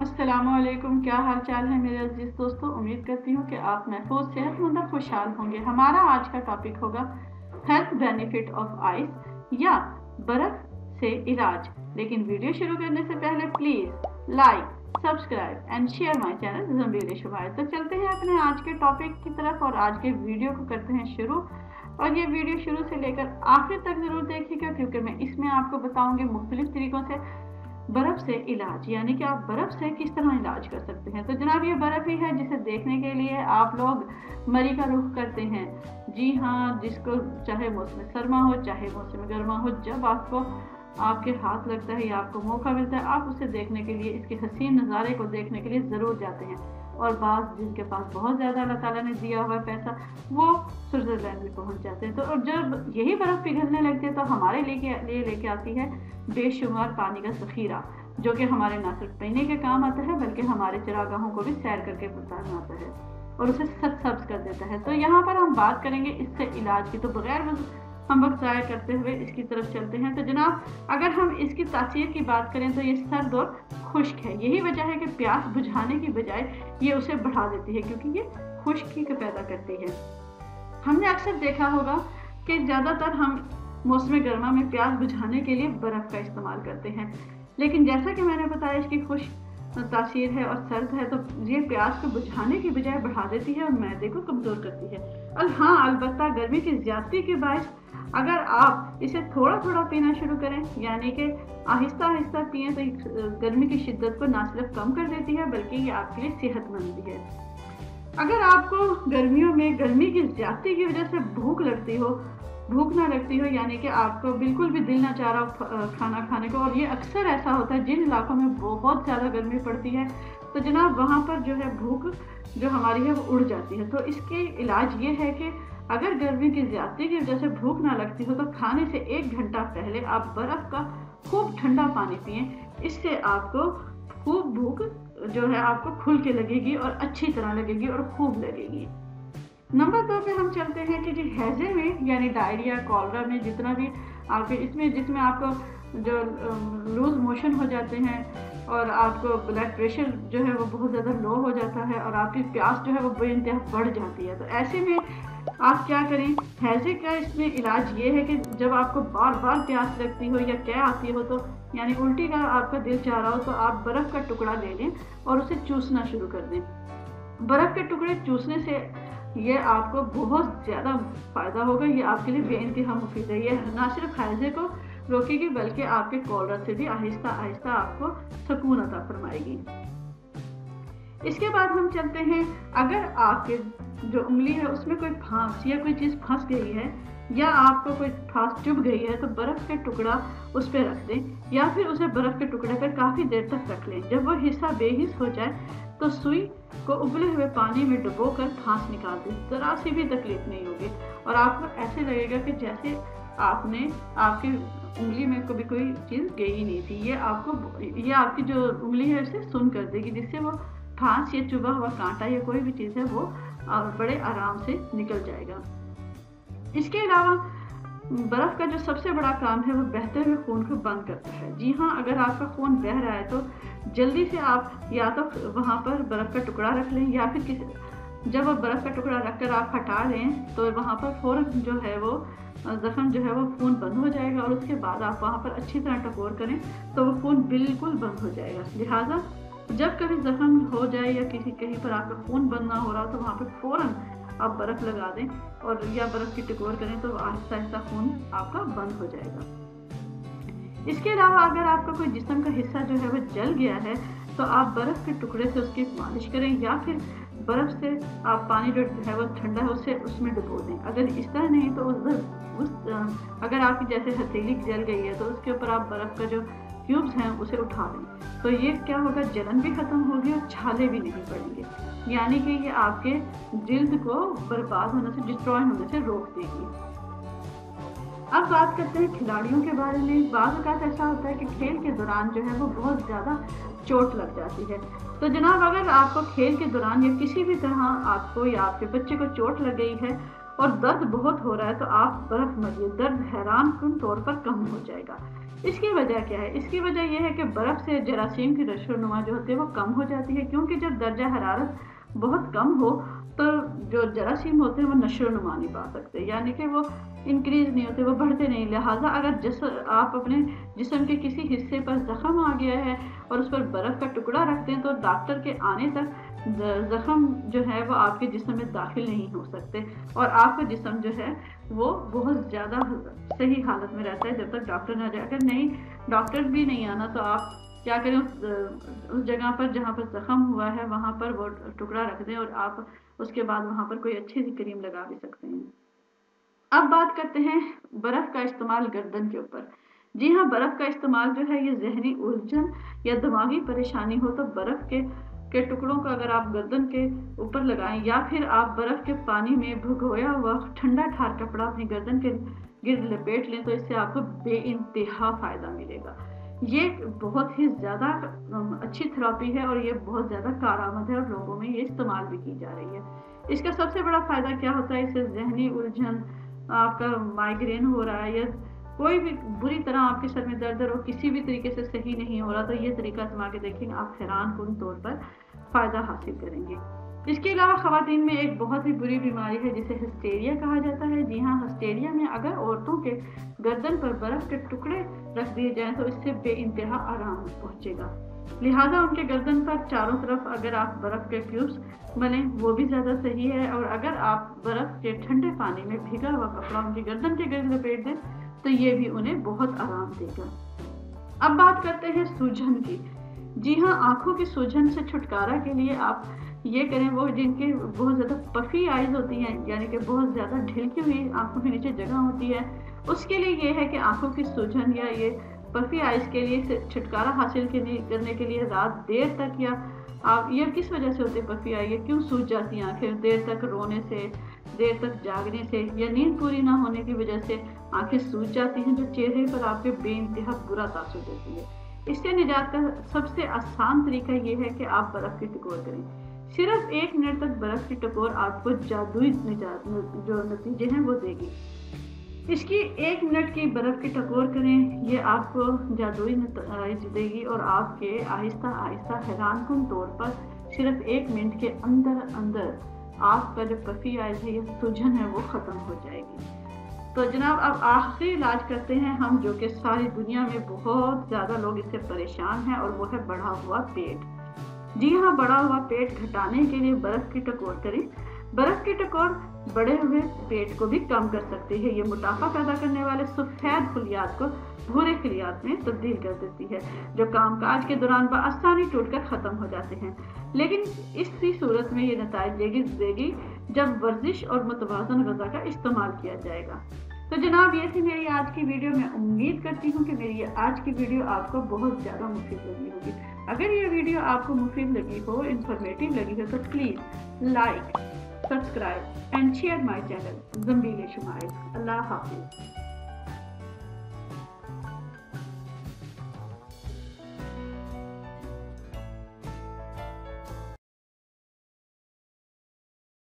अस्सलामुअलैकुम, क्या हाल चाल है मेरे अजीज दोस्तों। उम्मीद करती हूँ कि आप महफूज, सेहतमंद और खुशहाल होंगे। हमारा आज का टॉपिक होगा हेल्थ बेनिफिट ऑफ आइस या बर्फ से इलाज। लेकिन वीडियो शुरू करने से पहले please like, subscribe and share my channel Zanbeel शुभायत। तो चलते हैं अपने आज के टॉपिक की तरफ और आज के वीडियो को करते हैं शुरू। और ये वीडियो शुरू से लेकर आखिर तक जरूर देखिएगा, क्योंकि मैं इसमें आपको बताऊंगी मुख्तलिफ तरीकों से बर्फ से इलाज, यानी कि आप बर्फ से किस तरह इलाज कर सकते हैं। तो जनाब, ये बर्फ ही है जिसे देखने के लिए आप लोग मरी का रुख करते हैं। जी हाँ, जिसको चाहे मौसम सरमा हो चाहे मौसम गर्मा हो, जब आपको आपके हाथ लगता है या आपको मौका मिलता है, आप उसे देखने के लिए, इसके हसीन नज़ारे को देखने के लिए ज़रूर जाते हैं। और बाज़ जिनके पास बहुत ज़्यादा अल्लाह ताला ने दिया हुआ पैसा, वो स्विट्ज़रलैंड भी पहुंच जाते हैं। तो और जब यही बर्फ़ पिघलने लगती है तो हमारे लिए लेके आती है बेशुमार पानी का ज़ख़ीरा, जो कि हमारे न सिर्फ पीने के काम आता है बल्कि हमारे चरागाहों को भी सैर करके बताना आता है और उसे सब्ज कर देता है। तो यहाँ पर हम बात करेंगे इससे इलाज की। तो बगैर हम वक्त ज़ाया करते हुए इसकी तरफ चलते हैं। तो जनाब, अगर हम इसकी तासीर की बात करें तो ये सर्द और खुश्क है। यही वजह है कि प्यास बुझाने की बजाय ये उसे बढ़ा देती है, क्योंकि ये खुश्की को पैदा करती है। हमने अक्सर देखा होगा कि ज़्यादातर हम मौसम गर्मा में प्यास बुझाने के लिए बर्फ़ का इस्तेमाल करते हैं, लेकिन जैसा कि मैंने बताया इसकी खुश्क तासीर है और सर्द है, तो ये प्यास को बुझाने की बजाय बढ़ा देती है और मैदे को कमज़ोर करती है। हाँ, अलबत्ता गर्मी की ज़्यादती के बायस अगर आप इसे थोड़ा थोड़ा पीना शुरू करें, यानी कि आहिस्ता आहिस्ता पिएं, तो गर्मी की शिद्दत को ना सिर्फ कम कर देती है बल्कि ये आपके लिए सेहतमंद भी है। अगर आपको गर्मियों में गर्मी की ज़्यादती की वजह से भूख ना लगती हो, यानी कि आपको बिल्कुल भी दिल ना चाह रहा खाना खाने को, और ये अक्सर ऐसा होता है जिन इलाकों में बहुत ज़्यादा गर्मी पड़ती है, तो जनाब वहाँ पर जो है भूख जो हमारी है वो उड़ जाती है। तो इसके इलाज ये है कि अगर गर्मी की ज़्यादती की वजह से भूख ना लगती हो तो खाने से 1 घंटा पहले आप बर्फ़ का खूब ठंडा पानी पिएं। इससे आपको खूब भूख जो है आपको खुल के लगेगी और अच्छी तरह लगेगी और खूब लगेगी। नंबर 2 पे हम चलते हैं कि हैजे में, यानी डायरिया, कॉलरा में, जितना भी आपके जिसमें आपको जो लूज मोशन हो जाते हैं और आपको ब्लड प्रेशर जो है वो बहुत ज़्यादा लो हो जाता है और आपकी प्यास जो है वो बेइंतहा बढ़ जाती है। तो ऐसे में आप क्या करें, हैजे का इसमें इलाज ये है कि जब आपको बार बार प्यास लगती हो या क्या आती हो, तो यानी उल्टी का आपका दिल चाह रहा हो, तो आप बर्फ़ का टुकड़ा ले लें और उसे चूसना शुरू कर दें। बर्फ़ के टुकड़े चूसने से ये आपको बहुत ज़्यादा फ़ायदा होगा। ये आपके लिए बेइंतहा मुफीद है। ये ना सिर्फ हैजे को रोकेगी बल्कि आपके कॉलरा से भी आहिस्ता आहिस्ता आपको सुकून अता फरमाएगी। इसके बाद हम चलते हैं, अगर आपके जो उंगली है उसमें कोई फांस या कोई चीज़ फंस गई है या आपको कोई फांस चुभ गई है, तो बर्फ़ के टुकड़ा उस पर रख दें या फिर उसे बर्फ़ के टुकड़े पर काफ़ी देर तक रख लें। जब वो हिस्सा बेहिस हो जाए तो सुई को उबले हुए पानी में डुबोकर फांस निकाल दें। ज़रा सी भी तकलीफ नहीं होगी और आपको ऐसे लगेगा कि जैसे आपकी उंगली में कभी कोई चीज़ गई नहीं थी। ये आपकी जो उंगली है उसे सुन कर देगी, जिससे वो फांस या चुभा हुआ कांटा या कोई भी चीज़ है वो बड़े आराम से निकल जाएगा। इसके अलावा बर्फ़ का जो सबसे बड़ा काम है वो बहते हुए खून को बंद करता है। जी हाँ, अगर आपका खून बह रहा है तो जल्दी से आप या तो वहाँ पर बर्फ़ का टुकड़ा रख लें या फिर जब वो बर्फ़ का टुकड़ा रखकर आप हटा लें तो वहाँ पर फ़ौरन जो है वो ज़ख्म जो है वो खून बंद हो जाएगा और उसके बाद आप वहाँ पर अच्छी तरह टकोर करें तो वो खून बिल्कुल बंद हो जाएगा। लिहाजा जब कभी ज़ख्म हो जाए या कहीं पर आपका खून बंद ना हो रहा तो वहाँ पर फ़ौरन आप बर्फ़ लगा दें और या बर्फ़ की टकोर करें तो आहिस्ता आहिस्ता खून आपका बंद हो जाएगा। इसके अलावा अगर आपका कोई जिस्म का हिस्सा जो है वो जल गया है तो आप बर्फ़ के टुकड़े से उसकी मालिश करें या फिर बर्फ़ से आप पानी जो है वो ठंडा है उससे उसमें डुबो दें। अगर इस तरह नहीं तो अगर आपकी जैसे हथेली जल गई है तो उसके ऊपर आप बर्फ़ का जो क्यूब्स हैं उसे उठा लें, तो ये क्या होगा, जलन भी ख़त्म होगी और छाले भी नहीं पड़ेंगे, यानी कि ये आपके जिल्द को बर्बाद होने से, डिस्ट्रॉय होने से रोक देगी। अब बात करते हैं खिलाड़ियों के बारे में। बाज़ औक़ात ऐसा होता है कि खेल के दौरान जो है वो बहुत ज़्यादा चोट लग जाती है। तो जनाब, अगर आपको खेल के दौरान या किसी भी तरह आपको या आपके बच्चे को चोट लग गई है और दर्द बहुत हो रहा है तो आप बर्फ़ मलिए, दर्द हैरान कुन तौर पर कम हो जाएगा। اس کی وجہ کیا ہے؟ اس کی وجہ یہ ہے کہ برف سے جراثیم کی نشو و نما جو ہوتی ہے وہ کم ہو جاتی ہے، کیونکہ جب درجہ حرارت بہت کم ہو تو جو جراثیم ہوتے ہیں وہ نشو و نما نہیں پا سکتے، یعنی کہ وہ انکریز نہیں ہوتے، وہ بڑھتے نہیں۔ لہٰذا اگر آپ اپنے جسم کے کسی حصے پر زخم آ گیا ہے اور اس پر برف کا ٹکڑا رکھتے ہیں تو ڈاکٹر کے آنے تک زخم جو ہے وہ آپ کے جسم میں داخل نہیں ہو سکتے، اور آپ کا جسم جو ہے وہ بہت زیادہ صحیح حالت میں رہتا ہے جب تک ڈاکٹر نہ جائے۔ اگر نہیں ڈاکٹر بھی نہیں آنا تو آپ کیا کریں، اس جگہ پر جہاں پر زخم ہوا ہے وہاں پر وہ ٹکڑا رکھ دیں، اور آپ اس کے بعد وہاں پر کوئی اچھی سی کریم لگا بھی سکتے ہیں۔ اب بات کرتے ہیں برف کا استعمال گردن کے اوپر۔ جی ہاں، برف کا استعمال جو ہے یہ ذہنی الجھن یا دماغی پریشانی ہو تو برف کے ٹکڑوں کو اگر آپ گردن کے اوپر لگائیں، یا پھر آپ برف کے پانی میں بھگویا ہوا ٹھنڈا ٹھار کپڑا اپنی گردن کے گرد لپیٹ لیں تو اس سے آپ کو بے انتہا فائدہ ملے گا۔ یہ بہت ہی زیادہ اچھی تھراپی ہے اور یہ بہت زیادہ کارآمد ہے، اور لوگوں میں یہ استعمال بھی کی جا رہی ہے۔ اس کا سب سے بڑا فائدہ کیا ہوتا ہے؟ اس سے ذہنی الجھن، آپ کا مائگرین ہو رہا ہے یا کوئی بھی بری طرح آپ کے سر میں درد اور کسی بھی طریقے سے صحیح نہیں ہو رہا تو یہ طریقہ آزما کے دیکھیں گے، آپ حیران کن طور پر فائدہ حاصل کریں گے۔ اس کے علاوہ خواتین میں ایک بہت ہی بری بیماری ہے جسے ہسٹیریا کہا جاتا ہے۔ جی ہاں، ہسٹیریا میں اگر عورتوں کے گردن پر برف کے ٹکڑے رکھ دیے جائیں تو اس سے بے انتہا آرام پہنچے گا۔ لہٰذا ان کے گردن پر چاروں طرف اگر آپ برف کے کیوبس بنیں وہ بھی زیادہ صحیح ہے، اور اگر آپ برف کے ٹھنڈے پانی میں بھیگا ہوا کپڑا ان کی گردن کے گرد لپیٹ دیں تو یہ بھی انہیں بہت آرام دے گا۔ اب بات کرتے ہیں سوجن کی۔ جی ہاں، آنکھوں کی سوجن سے چھٹکارا کے لیے آپ یہ کریں، وہ جن کی بہت زیادہ پفی آئیز ہوتی ہیں، یعنی کہ بہت زیادہ ڈھلکی ہوئی آنکھوں کے نیچے جگہ ہوتی ہے، اس کے لیے یہ ہے کہ آنکھوں کی سوجن یا یہ پفی آئیز کے لیے چھٹکارا حاصل کرنے کے لیے رات دیر تک، یا آپ یہ کس وجہ سے ہوتی ہے پفی آئی، کیوں سوج جاتی ہیں آنکھیں؟ دیر تک رونے سے، دیر تک جاگنے سے، یا نیند پوری نہ ہونے کی وجہ سے آنکھیں سوج جاتی ہیں، جو چہرے پر آپ کے بے انتہا برا تاثر دیتی ہے۔ اس سے نجات کا سب سے آسان طریقہ یہ ہے کہ آپ برف کی ٹکور کریں۔ صرف 1 منٹ تک برف کی ٹکور آپ کو جادوئی نجات جو نتیجے ہیں وہ دے گی۔ اس کی 1 منٹ کی برف کی ٹکور کریں، یہ آپ کو جادوئی نتائج دے گی، اور آپ کے آہستہ آہستہ حیران کن طور پر صرف 1 منٹ کے اندر آپ کا جو پفی آئیز ہے یا سوجن ہے وہ ختم ہو جائے گی۔ تو جناب اب آخری علاج کرتے ہیں ہم، جو کہ ساری دنیا میں بہت زیادہ لوگ اس سے پریشان ہیں، اور وہ ہے بڑھا ہوا پیٹ۔ جی ہاں، بڑھا ہوا پیٹ گھٹانے کے لیے برف کی ٹکور کریں۔ برف کی ٹکور بڑے ہوئے پیٹ کو بھی کم کر سکتی ہے۔ یہ موٹاپا پیدا کرنے والے سفید خلیات کو بھورے خلیات میں تبدیل کر دیتی ہے، جو کام کاج کے دوران بآسانی ٹوٹ کر ختم ہو جاتے ہیں، لیکن اسی صورت میں یہ نتائج دے گی جب ورزش اور متوازن غذا کا استعمال کیا جائے گا۔ تو جناب یہ تھی میری آج کی ویڈیو۔ میں امید کرتی ہوں کہ میری آج کی ویڈیو آپ کو بہت زیادہ مفید لگی ہوگی۔ اگر یہ ویڈیو آپ کو مفید لگی ہو، انفارمیٹیو لگی ہو تو please like, subscribe and share my channel Zanbeel Shumail. اللہ حافظ۔